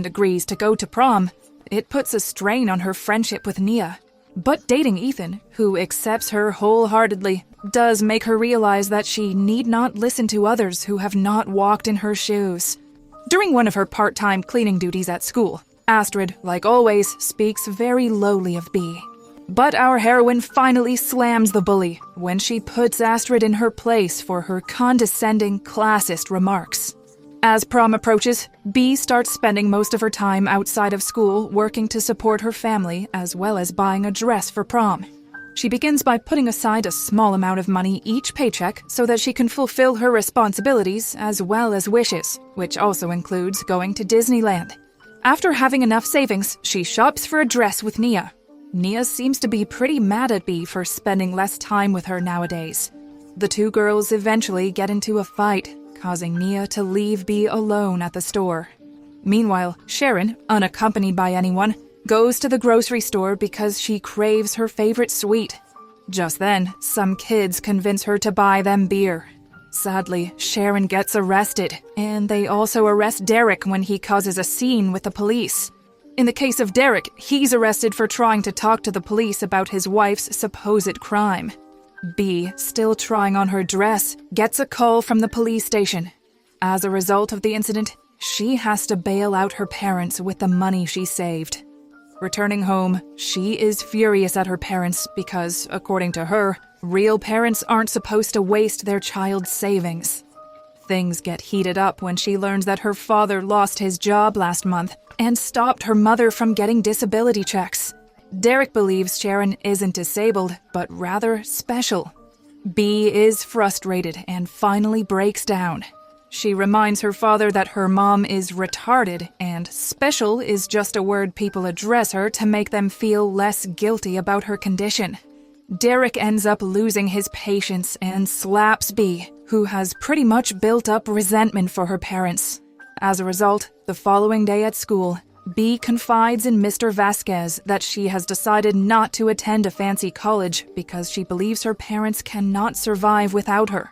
and agrees to go to prom, it puts a strain on her friendship with Nia. But dating Ethan, who accepts her wholeheartedly, does make her realize that she need not listen to others who have not walked in her shoes. During one of her part-time cleaning duties at school, Astrid, like always, speaks very lowly of Bea. But our heroine finally slams the bully when she puts Astrid in her place for her condescending, classist remarks. As prom approaches, Bea starts spending most of her time outside of school working to support her family as well as buying a dress for prom. She begins by putting aside a small amount of money each paycheck so that she can fulfill her responsibilities as well as wishes, which also includes going to Disneyland. After having enough savings, she shops for a dress with Nia. Nia seems to be pretty mad at Bea for spending less time with her nowadays. The two girls eventually get into a fight, causing Nia to leave Bea alone at the store. Meanwhile, Sharon, unaccompanied by anyone, goes to the grocery store because she craves her favorite sweet. Just then, some kids convince her to buy them beer. Sadly, Sharon gets arrested, and they also arrest Derek when he causes a scene with the police. In the case of Derek, he's arrested for trying to talk to the police about his wife's supposed crime. Bea, still trying on her dress, gets a call from the police station. As a result of the incident, she has to bail out her parents with the money she saved. Returning home, she is furious at her parents because, according to her, real parents aren't supposed to waste their child's savings. Things get heated up when she learns that her father lost his job last month and stopped her mother from getting disability checks. Derek believes Sharon isn't disabled, but rather special. Bea is frustrated and finally breaks down. She reminds her father that her mom is retarded and special is just a word people address her to make them feel less guilty about her condition. Derek ends up losing his patience and slaps Bea, who has pretty much built up resentment for her parents. As a result, the following day at school, Bea confides in Mr. Vasquez that she has decided not to attend a fancy college because she believes her parents cannot survive without her.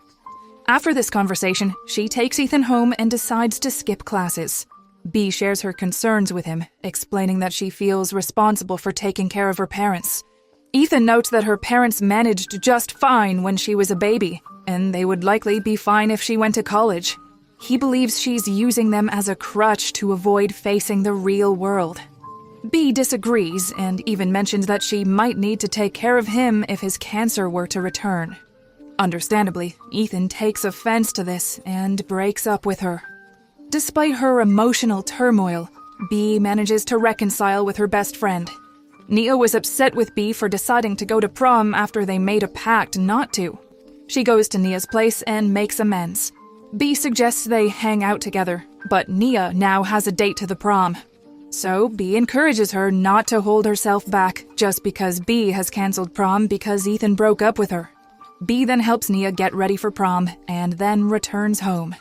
After this conversation, she takes Ethan home and decides to skip classes. Bea shares her concerns with him, explaining that she feels responsible for taking care of her parents. Ethan notes that her parents managed just fine when she was a baby, and they would likely be fine if she went to college. He believes she's using them as a crutch to avoid facing the real world. Bea disagrees and even mentions that she might need to take care of him if his cancer were to return. Understandably, Ethan takes offense to this and breaks up with her. Despite her emotional turmoil, Bea manages to reconcile with her best friend. Nia was upset with Bea for deciding to go to prom after they made a pact not to. She goes to Nia's place and makes amends. Bea suggests they hang out together, but Nia now has a date to the prom. So Bea encourages her not to hold herself back just because Bea has canceled prom because Ethan broke up with her. Bea then helps Nia get ready for prom and then returns home.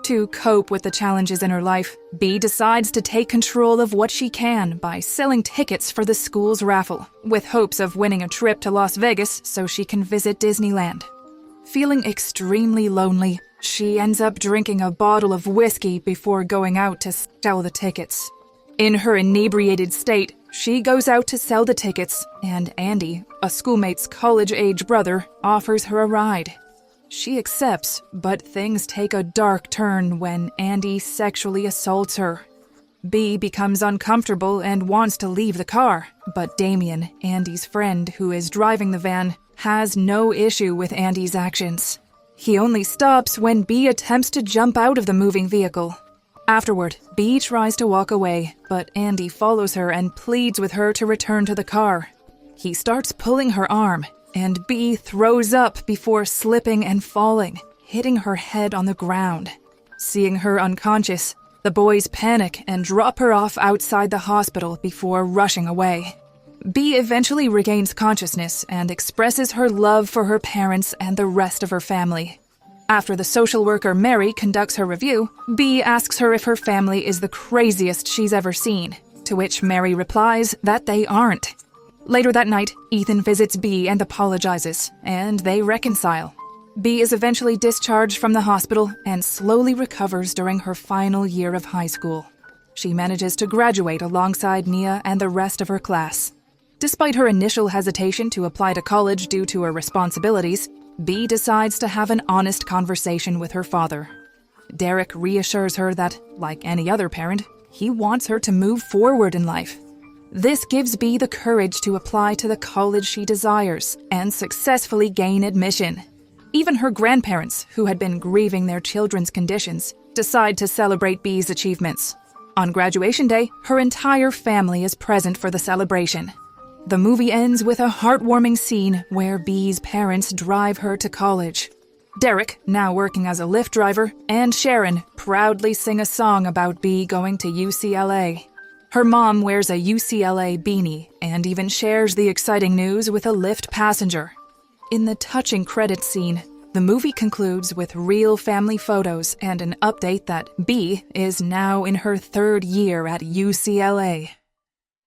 To cope with the challenges in her life, Bea decides to take control of what she can by selling tickets for the school's raffle, with hopes of winning a trip to Las Vegas so she can visit Disneyland. Feeling extremely lonely, she ends up drinking a bottle of whiskey before going out to sell the tickets. In her inebriated state, she goes out to sell the tickets, and Andy, a schoolmate's college-age brother, offers her a ride. She accepts, but things take a dark turn when Andy sexually assaults her. Bea becomes uncomfortable and wants to leave the car, but Damien, Andy's friend who is driving the van, has no issue with Andy's actions. He only stops when Bea attempts to jump out of the moving vehicle. Afterward, Bea tries to walk away, but Andy follows her and pleads with her to return to the car. He starts pulling her arm, and Bea throws up before slipping and falling, hitting her head on the ground. Seeing her unconscious, the boys panic and drop her off outside the hospital before rushing away. Bea eventually regains consciousness and expresses her love for her parents and the rest of her family. After the social worker Mary conducts her review, Bea asks her if her family is the craziest she's ever seen, to which Mary replies that they aren't. Later that night, Ethan visits Bea and apologizes, and they reconcile. Bea is eventually discharged from the hospital and slowly recovers during her final year of high school. she manages to graduate alongside Nia and the rest of her class. Despite her initial hesitation to apply to college due to her responsibilities, Bee decides to have an honest conversation with her father. Derek reassures her that, like any other parent, he wants her to move forward in life. This gives Bee the courage to apply to the college she desires and successfully gain admission. Even her grandparents, who had been grieving their children's conditions, decide to celebrate Bee's achievements. On graduation day, her entire family is present for the celebration. The movie ends with a heartwarming scene where Bee's parents drive her to college. Derek, now working as a Lyft driver, and Sharon proudly sing a song about Bee going to UCLA. Her mom wears a UCLA beanie and even shares the exciting news with a Lyft passenger. In the touching credits scene, the movie concludes with real family photos and an update that Bee is now in her 3rd year at UCLA.